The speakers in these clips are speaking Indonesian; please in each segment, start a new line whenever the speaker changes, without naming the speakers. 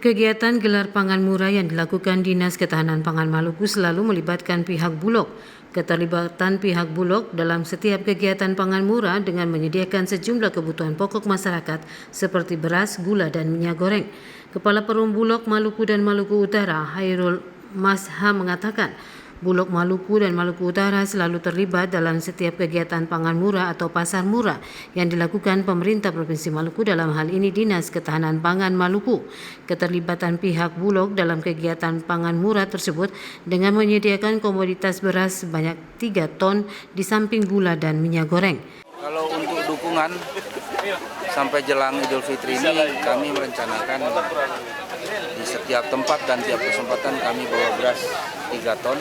Kegiatan gelar pangan murah yang dilakukan Dinas Ketahanan Pangan Maluku selalu melibatkan pihak Bulog. Keterlibatan pihak Bulog dalam setiap kegiatan pangan murah dengan menyediakan sejumlah kebutuhan pokok masyarakat seperti beras, gula, dan minyak goreng. Kepala Perum Bulog Maluku dan Maluku Utara, Hairul Masha, mengatakan Bulog Maluku dan Maluku Utara selalu terlibat dalam setiap kegiatan pangan murah atau pasar murah yang dilakukan pemerintah Provinsi Maluku, dalam hal ini Dinas Ketahanan Pangan Maluku. Keterlibatan pihak Bulog dalam kegiatan pangan murah tersebut dengan menyediakan komoditas beras sebanyak 3 ton di samping gula dan minyak goreng.
Kalau untuk dukungan sampai jelang Idul Fitri ini kami merencanakan di setiap tempat dan tiap kesempatan kami bawa beras 3 ton,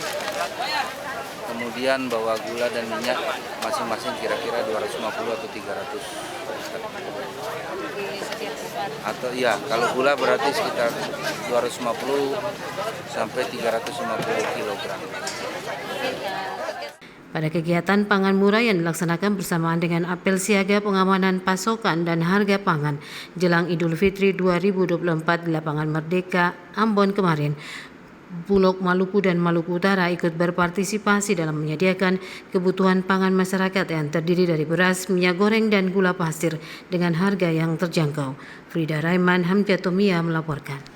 kemudian bawa gula dan minyak masing-masing kira-kira 250 atau 300. Atau ya, kalau gula berarti sekitar 250 sampai 350 kilogram.
Pada kegiatan pangan murah yang dilaksanakan bersamaan dengan apel siaga pengamanan pasokan dan harga pangan jelang Idul Fitri 2024 di Lapangan Merdeka, Ambon kemarin, Bulog Maluku dan Maluku Utara ikut berpartisipasi dalam menyediakan kebutuhan pangan masyarakat yang terdiri dari beras, minyak goreng, dan gula pasir dengan harga yang terjangkau. Frida Raiman, Hamjatomia melaporkan.